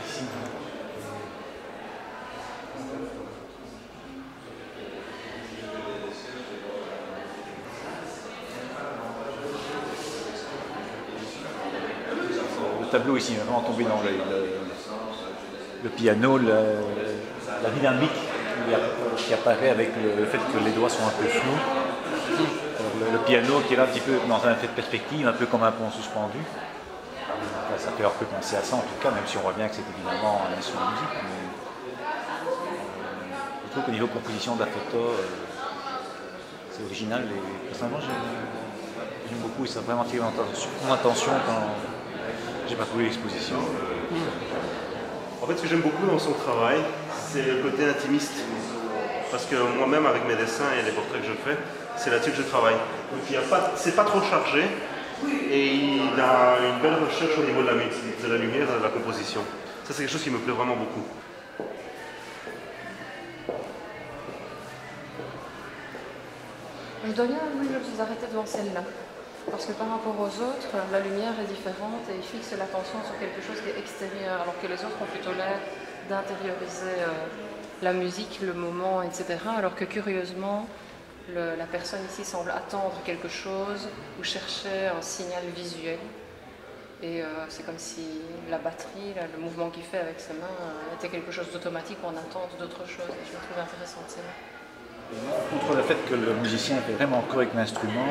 Ici. Le tableau ici est vraiment tombé dans le piano, la dynamique qui apparaît avec le fait que les doigts sont un peu flous. Le piano qui est là un petit peu dans un effet de perspective, un peu comme un pont suspendu. Ça fait un peu penser à ça en tout cas, même si on voit bien que c'est évidemment un instrument de musique. Mais, je trouve qu'au niveau composition de la photo, c'est original et personnellement j'aime beaucoup et ça a vraiment attiré mon attention quand j'ai parcouru l'exposition. En fait, ce que j'aime beaucoup dans son travail, c'est le côté intimiste. Parce que moi-même, avec mes dessins et les portraits que je fais, c'est là-dessus que je travaille. Donc, c'est pas trop chargé et il a une belle recherche au niveau de la lumière et de la composition. Ça, c'est quelque chose qui me plaît vraiment beaucoup. Je dois bien avouer que je vous arrêter devant celle-là. Parce que par rapport aux autres, la lumière est différente et il fixe l'attention sur quelque chose qui est extérieur, alors que les autres ont plutôt l'air d'intérioriser la musique, le moment, etc. Alors que curieusement, la personne ici semble attendre quelque chose ou chercher un signal visuel. Et c'est comme si la batterie, là, le mouvement qu'il fait avec ses mains, était quelque chose d'automatique ou en attente d'autre chose. Et je la trouve intéressante, celle-là. Outre le fait que le musicien fait vraiment corps avec l'instrument,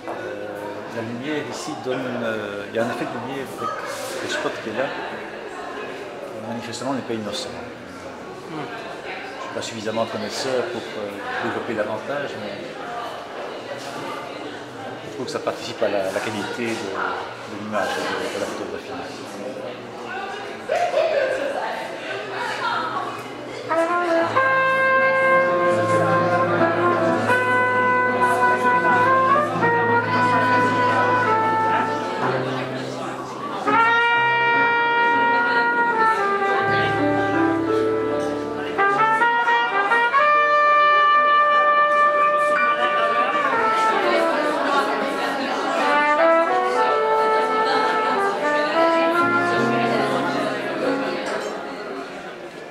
la lumière ici donne il y a un effet de lumière avec le spot qui est là, manifestement n'est pas innocent. Je ne suis pas suffisamment connaisseur pour développer davantage, mais je trouve que ça participe à la qualité de l'image et de la photographie.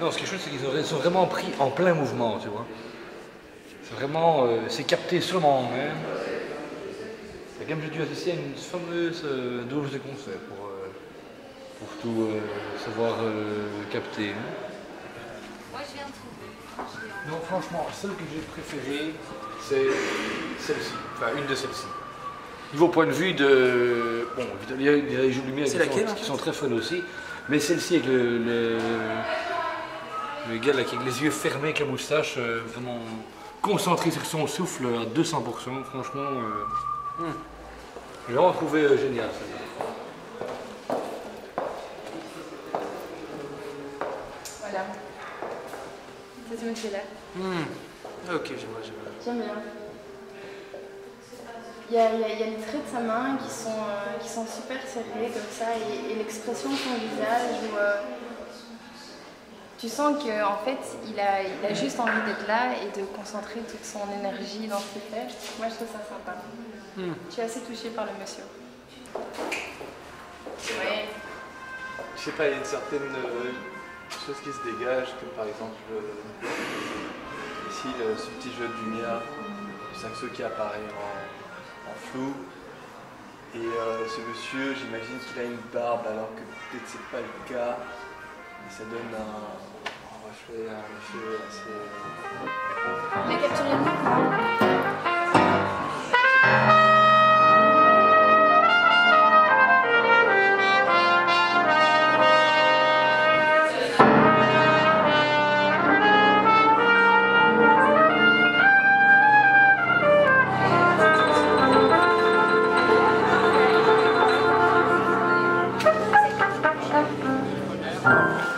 Non, ce qui est chouette, c'est qu'ils sont vraiment pris en plein mouvement, tu vois. C'est vraiment, c'est capté sur le moment même. Et comme j'ai dû assister à une fameuse dose de concert pour tout savoir capter. Hein. Moi, je viens de trouver. Non, franchement, celle que j'ai préférée, c'est celle-ci, enfin une de celles-ci. Niveau point de vue de... Bon, il y a des jeux de lumière qui sont très fun aussi, mais celle-ci avec le gars là, qui avec les yeux fermés, avec la moustache, vraiment concentré sur son souffle à 200%, franchement, j'ai vraiment trouvé génial celle-là. Voilà. C'est ce monsieur-là. Ok, je vois. J'aime bien. Il y a les traits de sa main qui sont super serrés comme ça et l'expression de son visage où tu sens qu'en fait il a juste envie d'être là et de concentrer toute son énergie dans ce qu'il fait. Moi je trouve ça sympa. Je suis assez touchée par le monsieur. Ouais. Je sais pas, il y a une certaine chose qui se dégage, comme par exemple ici ce petit jeu de lumière, le 5 qui apparaît en flou. Et ce monsieur, j'imagine qu'il a une barbe alors que peut-être c'est pas le cas. Et ça donne un reflet, un effet assez... J'ai capturé le mouvement. Thank you.